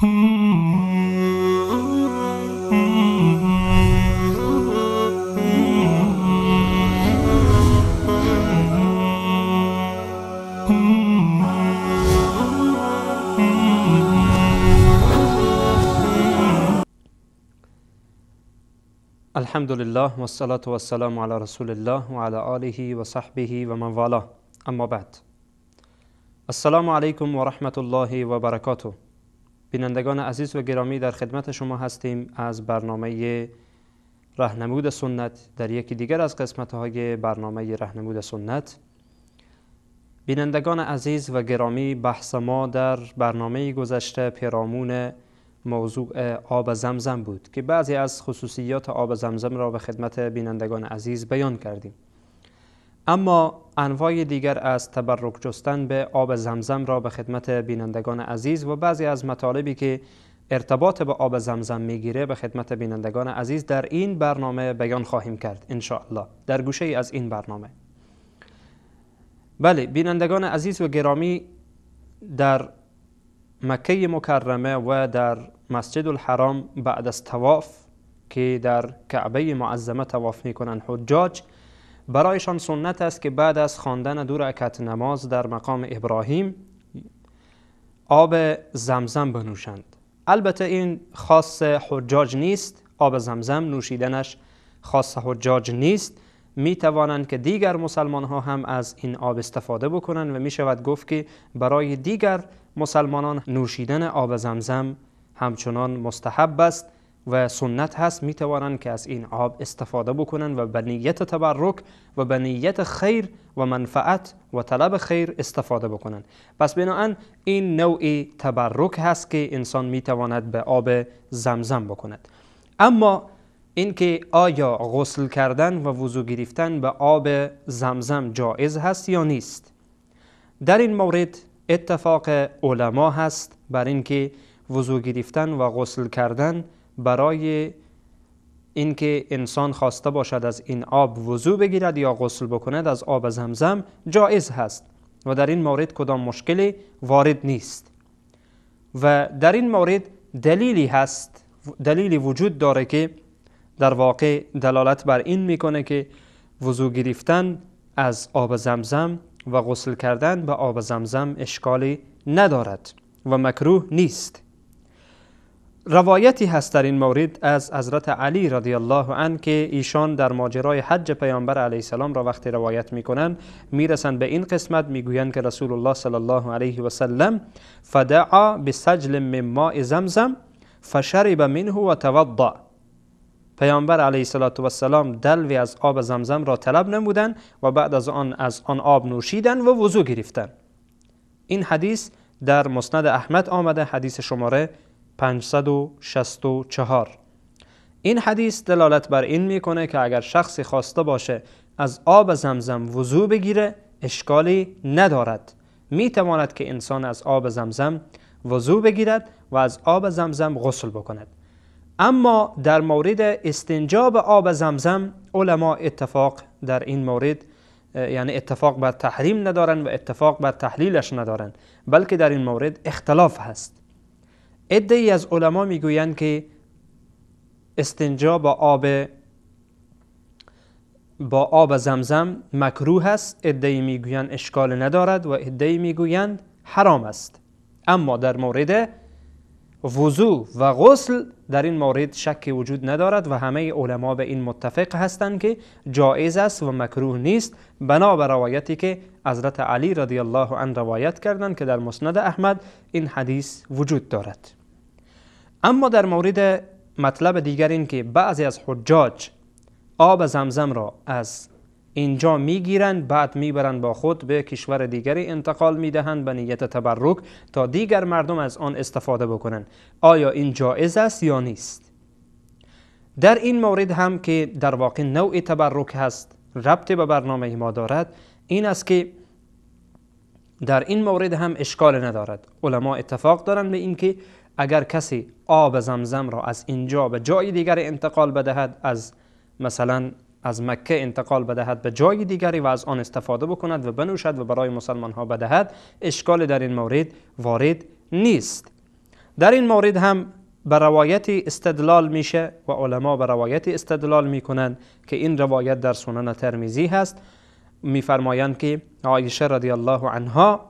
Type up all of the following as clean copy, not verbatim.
الحمد لله والصلاة والسلام على رسول الله وعلى آله وصحبه ومن والاه. اما بعد، السلام علیکم و رحمت الله و برکاته. بینندگان عزیز و گرامی، در خدمت شما هستیم از برنامه راهنمود سنت در یکی دیگر از قسمت‌های برنامه راهنمود سنت. بینندگان عزیز و گرامی، بحث ما در برنامه گذشته پیرامون موضوع آب زمزم بود که بعضی از خصوصیات آب زمزم را به خدمت بینندگان عزیز بیان کردیم. اما انواع دیگر از تبرک جستن به آب زمزم را به خدمت بینندگان عزیز و بعضی از مطالبی که ارتباط به آب زمزم میگیره به خدمت بینندگان عزیز در این برنامه بیان خواهیم کرد ان شاء الله در گوشه ای از این برنامه. بله بینندگان عزیز و گرامی، در مکه مکرمه و در مسجد الحرام بعد از طواف که در کعبه معظمه طواف میکنن حجاج، برایشان سنت است که بعد از خواندن 2 رکعت نماز در مقام ابراهیم آب زمزم بنوشند. البته این خاص حجاج نیست، آب زمزم نوشیدنش خاص حجاج نیست. می توانند که دیگر مسلمان ها هم از این آب استفاده بکنند و می شود گفت که برای دیگر مسلمانان نوشیدن آب زمزم همچنان مستحب است و سنت هست. می توانند که از این آب استفاده بکنند و به نیت تبرک و به نیت خیر و منفعت و طلب خیر استفاده بکنند. پس بنابراین این نوعی تبرک هست که انسان می تواند به آب زمزم بکند. اما اینکه آیا غسل کردن و وضو گرفتن به آب زمزم جایز هست یا نیست، در این مورد اتفاق علما هست بر اینکه وضو گرفتن و غسل کردن برای اینکه انسان خواسته باشد از این آب وضو بگیرد یا غسل بکند از آب زمزم جایز هست و در این مورد کدام مشکلی وارد نیست. و در این مورد دلیلی هست، دلیلی وجود داره که در واقع دلالت بر این میکنه که وضو گرفتن از آب زمزم و غسل کردن به آب زمزم اشکالی ندارد و مکروه نیست. روایتی هست در این مورد از حضرت علی رضی الله عنه که ایشان در ماجرای حج پیامبر علیه السلام را وقتی روایت میکنن میرسن به این قسمت، میگویند که رسول الله صلی الله علیه و سلم فدعا بسجل من ماء زمزم فشرب منه و توضأ. پیامبر علیه السلام دلوی از آب زمزم را طلب نمودند و بعد از آن آب نوشیدن و وضو گرفتن. این حدیث در مسند احمد آمده، حدیث شماره 564. این حدیث دلالت بر این میکنه که اگر شخصی خواسته باشه از آب زمزم وضو بگیره اشکالی ندارد، میتواند که انسان از آب زمزم وضو بگیرد و از آب زمزم غسل بکند. اما در مورد استنجا به آب زمزم علما اتفاق در این مورد، یعنی اتفاق بر تحریم ندارن و اتفاق بر تحلیلش ندارن، بلکه در این مورد اختلاف هست. عده‌ای از علما میگویند که استنجا با آب زمزم مکروه است، عده‌ای میگویند اشکال ندارد و عده‌ای میگویند حرام است. اما در مورد وضو و غسل در این مورد شک وجود ندارد و همه علما به این متفق هستند که جایز است و مکروه نیست، بنا بر روایتی که حضرت علی رضی الله عنه روایت کردند که در مسند احمد این حدیث وجود دارد. اما در مورد مطلب دیگر این که بعضی از حجاج آب زمزم را از اینجا میگیرند بعد میبرند با خود به کشور دیگری انتقال میدهند به نیت تبرک تا دیگر مردم از آن استفاده بکنند، آیا این جایز است یا نیست؟ در این مورد هم که در واقع نوع تبرک هست، ربط به برنامه ما دارد، این است که در این مورد هم اشکال ندارد. علما اتفاق دارند به این که اگر کسی آب زمزم را از اینجا به جای دیگر انتقال بدهد، از مثلا از مکه انتقال بدهد به جای دیگری و از آن استفاده بکند و بنوشد و برای مسلمان ها بدهد، اشکال در این مورد وارد نیست. در این مورد هم به روایتی استدلال میشه و علما به روایتی استدلال میکنن که این روایت در سنن ترمذی هست. میفرمایند که عایشه رضی الله عنها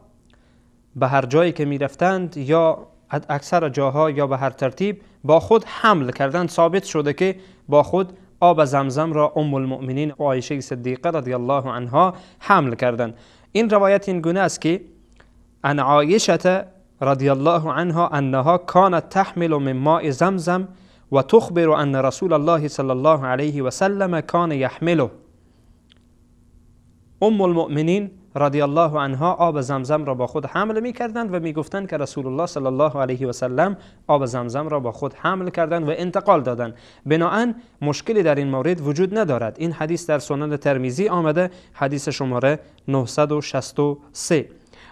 به هر جایی که میرفتند یا اکثر جاها یا به هر ترتیب با خود حمل کردند. ثابت شده که با خود آب زمزم را ام المؤمنین عایشه صدیقه رضی الله عنها حمل کردند. این روایت این گونه است که عن عایشه رضی الله عنها انها كانت تحمل من ماء زمزم و تخبر ان رسول الله صلی الله علیه و سلم کان یحمله. ام المؤمنین رضی الله عنها آب زمزم را با خود حمل می کردند و می گفتند که رسول الله صلی الله علیه و سلم آب زمزم را با خود حمل کردند و انتقال دادند. بنابراین مشکلی در این مورد وجود ندارد. این حدیث در سنن ترمذی آمده، حدیث شماره 963.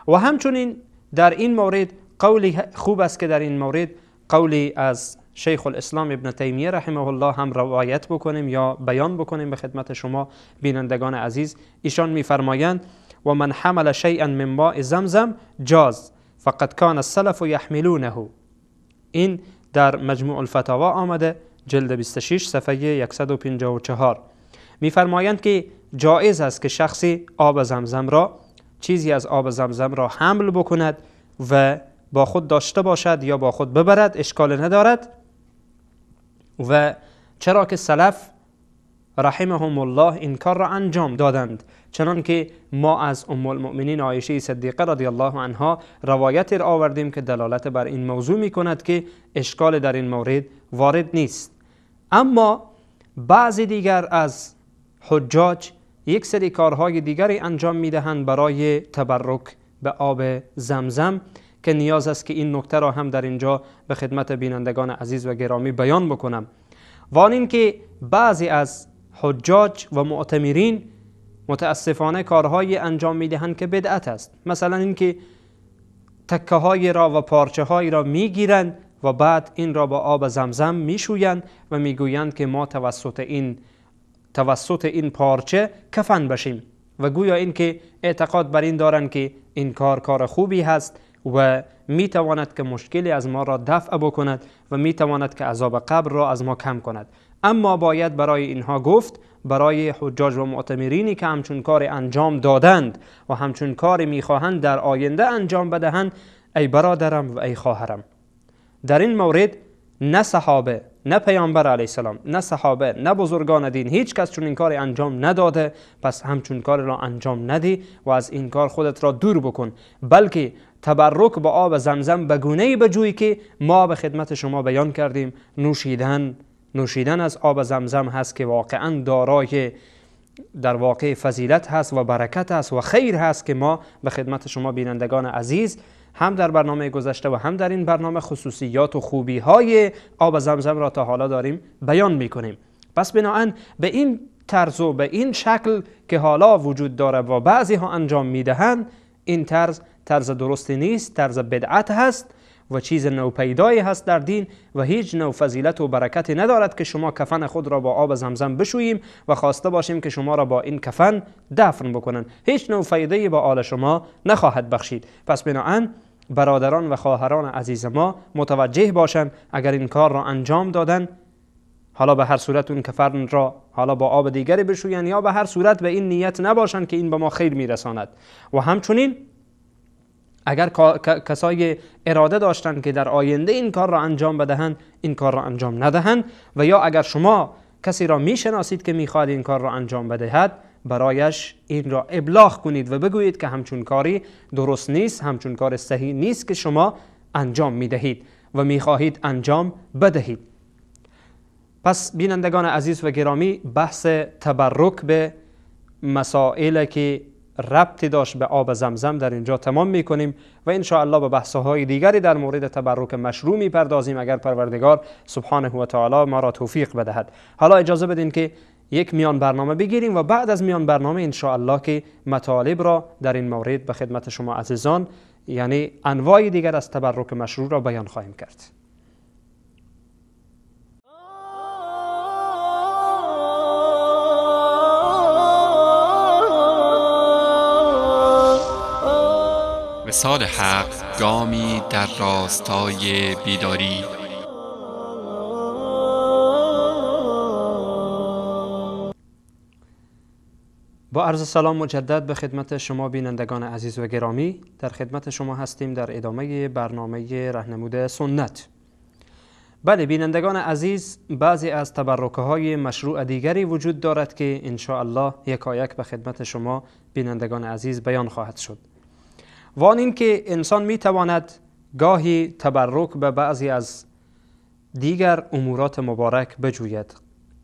و همچنین در این مورد قولی خوب است که در این مورد قولی از شیخ الاسلام ابن تیمیه رحمه الله هم روایت بکنیم یا بیان بکنیم به خدمت شما بینندگان عزیز. ایشان میفرمایند و من حمل شیئا من ماء زمزم جاز فقد کان السلف یحملونه. این در مجموع الفتاوا آمده، جلد 26 صفحه 154. میفرمایند که جایز است که شخصی آب زمزم را، چیزی از آب زمزم را حمل بکند و با خود داشته باشد یا با خود ببرد، اشکال ندارد. و چرا که سلف رحمهم الله این کار را انجام دادند، چنان که ما از ام المؤمنین عایشه صدیقه رضی الله عنها روایت را آوردیم که دلالت بر این موضوع می کند که اشکال در این مورد وارد نیست. اما بعضی دیگر از حجاج یک سری کارهای دیگری انجام می دهند برای تبرک به آب زمزم که نیاز است که این نکته را هم در اینجا به خدمت بینندگان عزیز و گرامی بیان بکنم. و آن این که بعضی از حجاج و معتمرین متاسفانه کارهای انجام میدهند که بدعت است. مثلا اینکه تکه های را و پارچه های را میگیرند و بعد این را با آب زمزم میشویند و میگویند که ما توسط این پارچه کفن بشیم و گویا این که اعتقاد بر این دارند که این کار خوبی هست و میتواند که مشکلی از ما را دفع بکند و میتواند که عذاب قبر را از ما کم کند. اما باید برای اینها گفت، برای حجاج و معتمرینی که همچون کار انجام دادند و همچون کار میخواهند در آینده انجام بدهند، ای برادرم و ای خواهرم، در این مورد نه صحابه، نه پیامبر علیه السلام، نه صحابه، نه بزرگان دین، هیچ کس چون این کار انجام نداده. پس همچون کار را انجام ندی و از این کار خودت را دور بکن، بلکه تبرک با آب زمزم به گونه‌ای بجوی که ما به خدمت شما بیان کردیم. نوشیدن از آب زمزم هست که واقعا دارای در واقع فضیلت هست و برکت هست و خیر هست که ما به خدمت شما بینندگان عزیز هم در برنامه گذشته و هم در این برنامه خصوصیات و خوبی های آب زمزم را تا حالا داریم بیان میکنیم. پس بنابراین به این طرز و به این شکل که حالا وجود داره و بعضی ها انجام میدهند، این طرز درستی نیست، طرز بدعت هست و چیز نوپیدایی هست در دین و هیچ نوع فضیلت و برکتی ندارد که شما کفن خود را با آب زمزم بشوییم و خواسته باشیم که شما را با این کفن دفن بکنن. هیچ نوع فایده‌ای با آل شما نخواهد بخشید. پس بنابراین برادران و خواهران عزیز ما متوجه باشند، اگر این کار را انجام دادن، حالا به هر صورت اون کفن را حالا با آب دیگری بشوین یا به هر صورت به این نیت نباشند که این به ما خیر میرساند. و همچنین اگر کسای اراده داشتند که در آینده این کار را انجام بدهند، این کار را انجام ندهند. و یا اگر شما کسی را میشناسید که میخواد این کار را انجام بدهد، برایش این را ابلاغ کنید و بگویید که همچون کاری درست نیست، همچون کار صحیح نیست که شما انجام میدهید و میخواهید انجام بدهید. پس بینندگان عزیز و گرامی، بحث تبرک به مسائل که ربطی داشت به آب زمزم در اینجا تمام میکنیم و ان شاء الله به بحث‌های دیگری در مورد تبرک مشروع میپردازیم اگر پروردگار سبحانه و تعالی ما را توفیق بدهد. حالا اجازه بدین که یک میان برنامه بگیریم و بعد از میان برنامه ان شاء الله که مطالب را در این مورد به خدمت شما عزیزان، یعنی انواع دیگر از تبرک مشروع را بیان خواهیم کرد. وصال حق گامی در راستای بیداری. با عرض سلام مجدد به خدمت شما بینندگان عزیز و گرامی، در خدمت شما هستیم در ادامه برنامه راهنمود سنت. بله بینندگان عزیز، بعضی از تبرکه‌های مشروع دیگری وجود دارد که ان شاء الله یکایک به خدمت شما بینندگان عزیز بیان خواهد شد. و آن این که انسان می تواند گاهی تبرک به بعضی از دیگر امورات مبارک بجوید،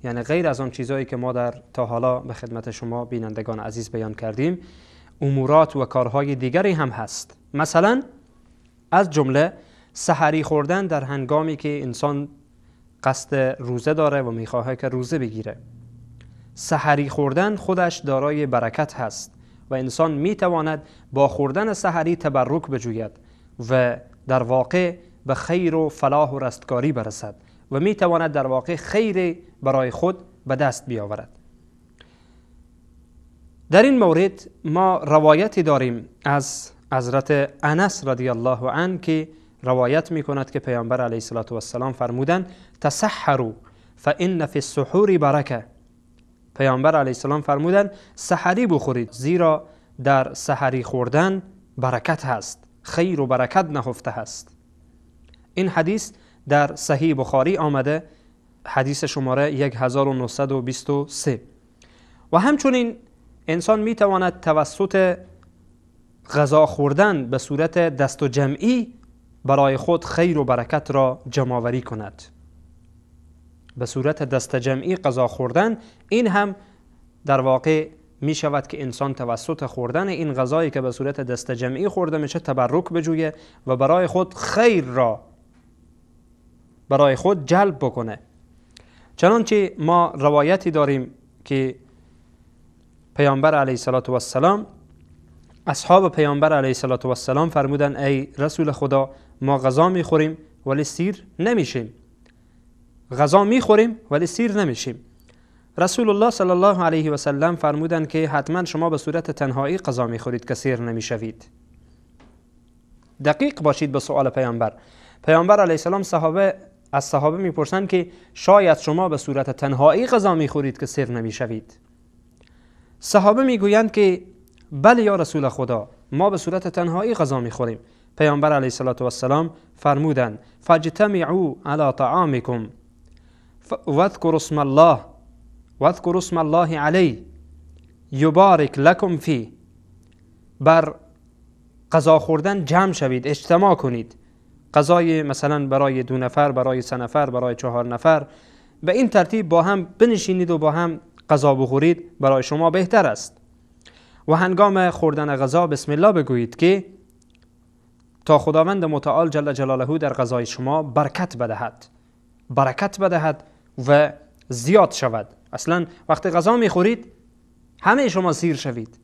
یعنی غیر از آن چیزهایی که ما در تا حالا به خدمت شما بینندگان عزیز بیان کردیم، امورات و کارهای دیگری هم هست. مثلا از جمله سحری خوردن در هنگامی که انسان قصد روزه داره و میخواهد که روزه بگیره. سحری خوردن خودش دارای برکت هست و انسان میتواند با خوردن سحری تبرک بجوید و در واقع به خیر و فلاح و رستگاری برسد و میتواند در واقع خیر برای خود به دست بیاورد. در این مورد ما روایتی داریم از حضرت انس رضی الله عنه که روایت میکند که پیامبر علیه الصلاة و السلام فرمودند تسحروا فإن فی السحور برکه. پیامبر علیه السلام فرمودند سحری بخورید زیرا در سحری خوردن برکت هست، خیر و برکت نهفته هست. این حدیث در صحیح بخاری آمده، حدیث شماره 1923. و همچنین انسان میتواند توسط غذا خوردن به صورت دست و جمعی برای خود خیر و برکت را جمع‌آوری کند. به صورت دست جمعی غذا خوردن، این هم در واقع می شود که انسان توسط خوردن این غذایی که به صورت دست جمعی خورده میشه تبرک بجویه و برای خود خیر را برای خود جلب بکنه. چنانچه ما روایتی داریم که پیامبر علیه السلام اصحاب پیامبر علیه السلام فرمودن ای رسول خدا، ما غذا میخوریم ولی سیر نمیشیم. غذا میخوریم ولی سیر نمیشیم. رسول الله صلی الله علیه و سلم فرمودن که حتما شما به صورت تنهایی غذا میخورید که سیر نمیشوید. دقیق باشید به سؤال پیامبر. پیامبر علیه السلام از صحابه میپرسند که شاید شما به صورت تنهایی غذا میخورید که سیر نمیشوید. صحابه میگویند که بله یا رسول خدا، ما به صورت تنهایی غذا میخوریم. پیامبر علیه السلام فرمودند فاجتمعوا علی طعامکم واذکروا اسم الله علیه یبارک لکم فیه. بر غذا خوردن جمع شوید، اجتماع کنید. غذای مثلا برای 2 نفر، برای 3 نفر، برای 4 نفر، به این ترتیب با هم بنشینید و با هم غذا بخورید، برای شما بهتر است. و هنگام خوردن غذا بسم الله بگویید که تا خداوند متعال جل جلاله در غذای شما برکت بدهد و زیاد شود. اصلا وقتی غذا میخورید همه شما سیر شوید.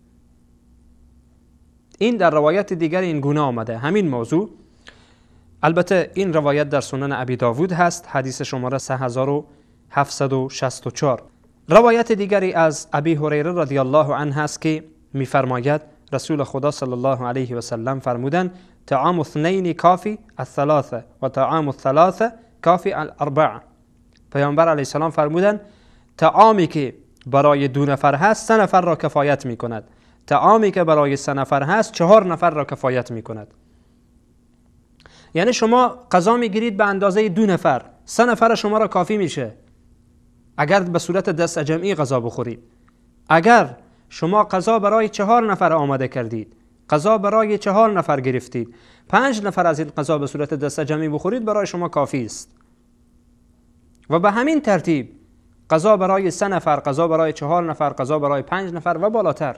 این در روایت دیگر این گونه آمده همین موضوع. البته این روایت در سنن ابی داوود هست، حدیث شماره 3764. روایت دیگری از ابی هریره رضی الله عنه هست که میفرماید رسول خدا صلی الله علیه و سلم فرمودند طعام اثنین کافی الثلاثه و طعام الثلاثه کافی الاربعه. پیامبر علیه السلام فرمودند طعامی که برای 2 نفر هست 3 نفر را کفایت می کند. طعامی که برای 3 نفر هست 4 نفر را کفایت می کند. یعنی شما غذا می گیرید به اندازه 2 نفر، 3 نفر شما را کافی میشه اگر به صورت دست جمعی غذا بخورید. اگر شما غذا برای 4 نفر آماده کردید، غذا برای 4 نفر گرفتید، 5 نفر از این غذا به صورت دست جمعی بخورید، برای شما کافی است. و به همین ترتیب غذا برای 3 نفر، غذا برای 4 نفر، غذا برای 5 نفر و بالاتر.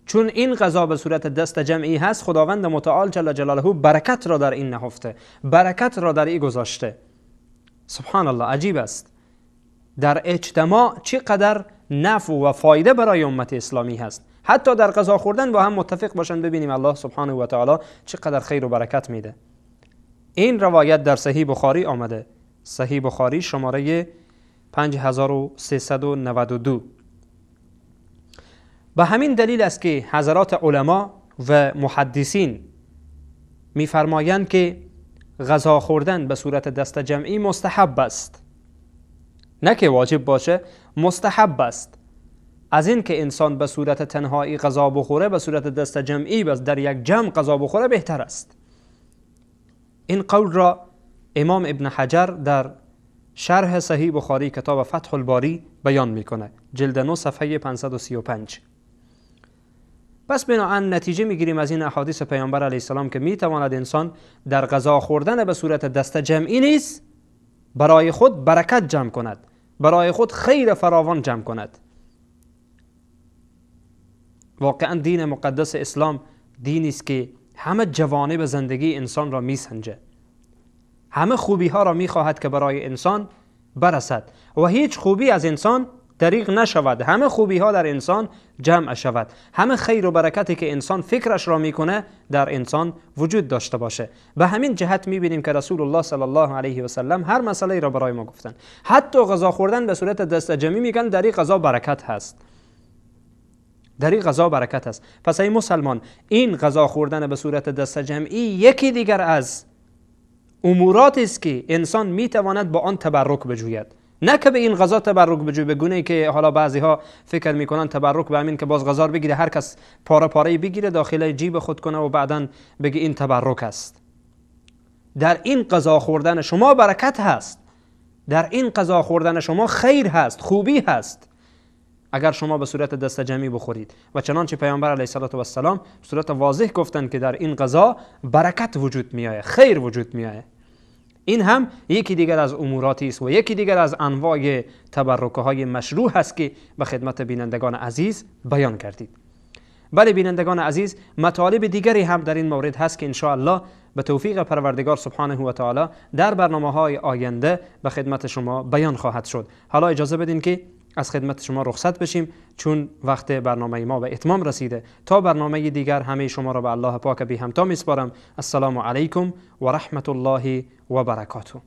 چون این غذا به صورت دست جمعی هست، خداوند متعال جل جلاله برکت را در این نهفته، برکت را در این گذاشته. سبحان الله، عجیب است. در اجتماع چقدر نفع و فایده برای امت اسلامی هست. حتی در غذا خوردن با هم متفق باشند، ببینیم الله سبحانه و تعالی چقدر خیر و برکت میده. این روایت در صحیح بخاری آمده، صحیح بخاری شماره 5392. به همین دلیل است که حضرات علما و محدثین میفرمایند که غذا خوردن به صورت دست جمعی مستحب است، نه که واجب باشه، مستحب است. از این که انسان به صورت تنهایی غذا بخوره، به صورت دست جمعی بس در یک جمع غذا بخوره بهتر است. این قول را امام ابن حجر در شرح صحیح بخاری کتاب فتح الباری بیان میکنه، جلد 9 صفحه 535. پس بنابراین نتیجه میگیریم از این احادیث پیامبر علیه السلام که میتواند انسان در غذا خوردن به صورت دست جمعی نیز برای خود برکت جمع کند، برای خود خیر فراوان جمع کند. واقعا دین مقدس اسلام دینی است که همه جوانب زندگی انسان را میسنجه، همه خوبی ها را میخواهد که برای انسان برسد و هیچ خوبی از انسان دریغ نشود، همه خوبی ها در انسان جمع شود، همه خیر و برکتی که انسان فکرش را میکنه در انسان وجود داشته باشه. به همین جهت میبینیم که رسول الله صلی الله علیه و سلم هر مسئله را برای ما گفتن. حتی غذا خوردن به صورت دست جمعی میگن در این غذا برکت هست، در این غذا برکت هست. پس ای مسلمان، این غذا خوردن به صورت دست جمعی یکی دیگر از اموراتی است که انسان میتواند با آن تبرک بجوید، نه که به این غذا تبرک بجوید به گونه که حالا بعضی ها فکر میکنن تبرک به همین که باز غذا بگیره، هر کس پاره پاره بگیره داخل جیب خود کنه و بعداً بگه این تبرک است. در این غذا خوردن شما برکت هست، در این غذا خوردن شما خیر هست، خوبی هست اگر شما به صورت دست جمعی بخورید. و چنانچه پیامبر علیه السلام به صورت واضح گفتند که در این غذا برکت وجود میآید، خیر وجود میآید. این هم یکی دیگر از اموراتی است و یکی دیگر از انواع تبرکه های مشروع هست که به خدمت بینندگان عزیز بیان کردید. بله بینندگان عزیز، مطالب دیگری هم در این مورد هست که ان شاء الله به توفیق پروردگار سبحانه و تعالی در برنامه‌های آینده به خدمت شما بیان خواهد شد. حالا اجازه بدین که از خدمت شما رخصت بشیم، چون وقت برنامه ما به اتمام رسیده. تا برنامه دیگر همه شما را به الله پاک بی همتا میسپارم. السلام علیکم و رحمت الله و برکاته.